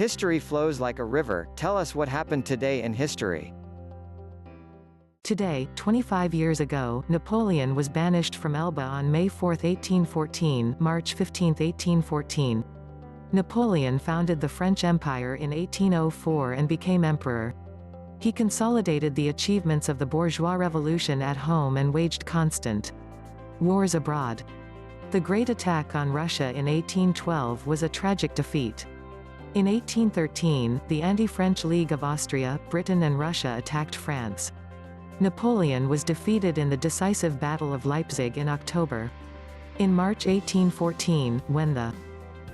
History flows like a river. Tell us what happened today in history. Today, 25 years ago, Napoleon was banished from Elba on May 4, 1814, March 15, 1814. Napoleon founded the French Empire in 1804 and became emperor. He consolidated the achievements of the bourgeois revolution at home and waged constant wars abroad. The Great Attack on Russia in 1812 was a tragic defeat. In 1813, the Anti-French League of Austria, Britain and Russia attacked France. Napoleon was defeated in the decisive Battle of Leipzig in October. In March 1814, when the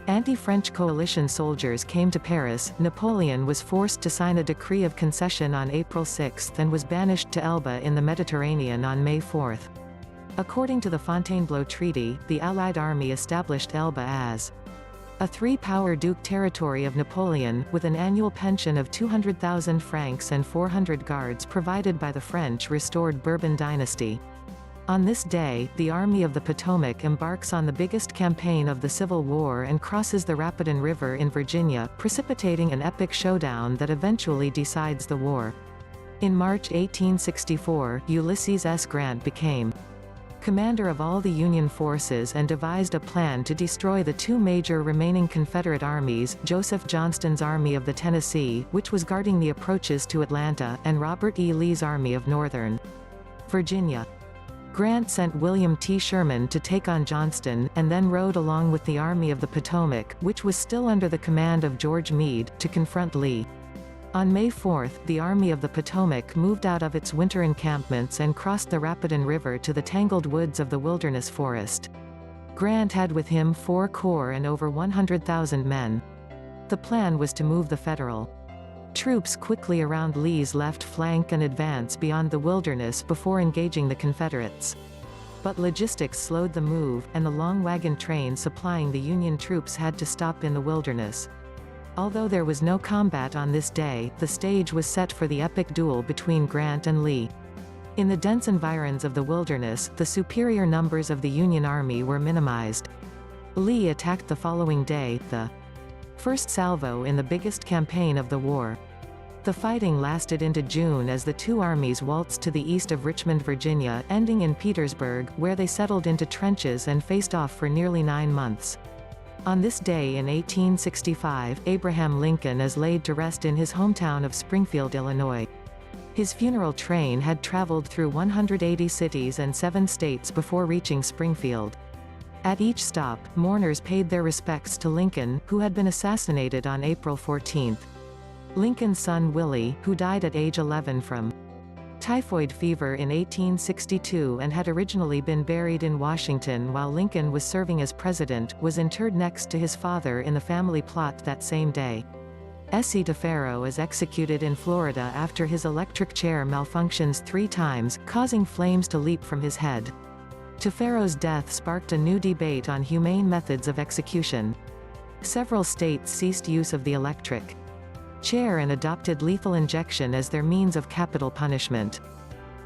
anti-French coalition soldiers came to Paris, Napoleon was forced to sign a decree of concession on April 6 and was banished to Elba in the Mediterranean on May 4. According to the Fontainebleau Treaty, the Allied army established Elba as a three-power duke territory of Napoleon, with an annual pension of 200,000 francs and 400 guards provided by the French restored Bourbon dynasty. On this day, the Army of the Potomac embarks on the biggest campaign of the Civil War and crosses the Rapidan River in Virginia, precipitating an epic showdown that eventually decides the war. In March 1864, Ulysses S. Grant became commander of all the Union forces and devised a plan to destroy the two major remaining Confederate armies, Joseph Johnston's Army of the Tennessee, which was guarding the approaches to Atlanta, and Robert E. Lee's Army of Northern Virginia. Grant sent William T. Sherman to take on Johnston, and then rode along with the Army of the Potomac, which was still under the command of George Meade, to confront Lee. On May 4, the Army of the Potomac moved out of its winter encampments and crossed the Rapidan River to the tangled woods of the Wilderness Forest. Grant had with him 4 corps and over 100,000 men. The plan was to move the Federal troops quickly around Lee's left flank and advance beyond the Wilderness before engaging the Confederates. But logistics slowed the move, and the long wagon train supplying the Union troops had to stop in the Wilderness. Although there was no combat on this day, the stage was set for the epic duel between Grant and Lee. In the dense environs of the Wilderness, the superior numbers of the Union Army were minimized. Lee attacked the following day, the first salvo in the biggest campaign of the war. The fighting lasted into June as the two armies waltzed to the east of Richmond, Virginia, ending in Petersburg, where they settled into trenches and faced off for nearly 9 months. On this day in 1865, Abraham Lincoln is laid to rest in his hometown of Springfield, Illinois. His funeral train had traveled through 180 cities and 7 states before reaching Springfield. At each stop, mourners paid their respects to Lincoln, who had been assassinated on April 14. Lincoln's son Willie, who died at age 11 from typhoid fever in 1862 and had originally been buried in Washington while Lincoln was serving as president, was interred next to his father in the family plot that same day. S.E. Tafaro is executed in Florida after his electric chair malfunctions 3 times, causing flames to leap from his head. Tafaro's death sparked a new debate on humane methods of execution. Several states ceased use of the electric chair and adopted lethal injection as their means of capital punishment.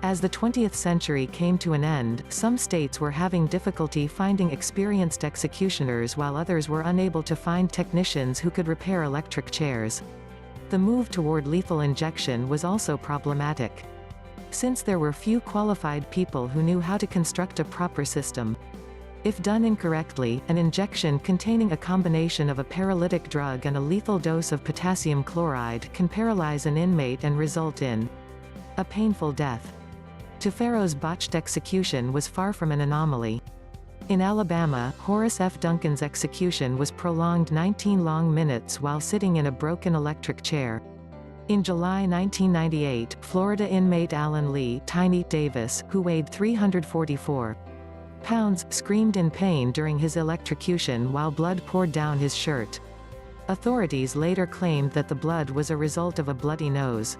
As the 20th century came to an end, some states were having difficulty finding experienced executioners while others were unable to find technicians who could repair electric chairs. The move toward lethal injection was also problematic, since there were few qualified people who knew how to construct a proper system. If done incorrectly, an injection containing a combination of a paralytic drug and a lethal dose of potassium chloride can paralyze an inmate and result in a painful death. Tafaro's botched execution was far from an anomaly. In Alabama, Horace F. Duncan's execution was prolonged 19 long minutes while sitting in a broken electric chair. In July 1998, Florida inmate Alan Lee Tiny Davis, who weighed 344 pounds, screamed in pain during his electrocution while blood poured down his shirt. Authorities later claimed that the blood was a result of a bloody nose.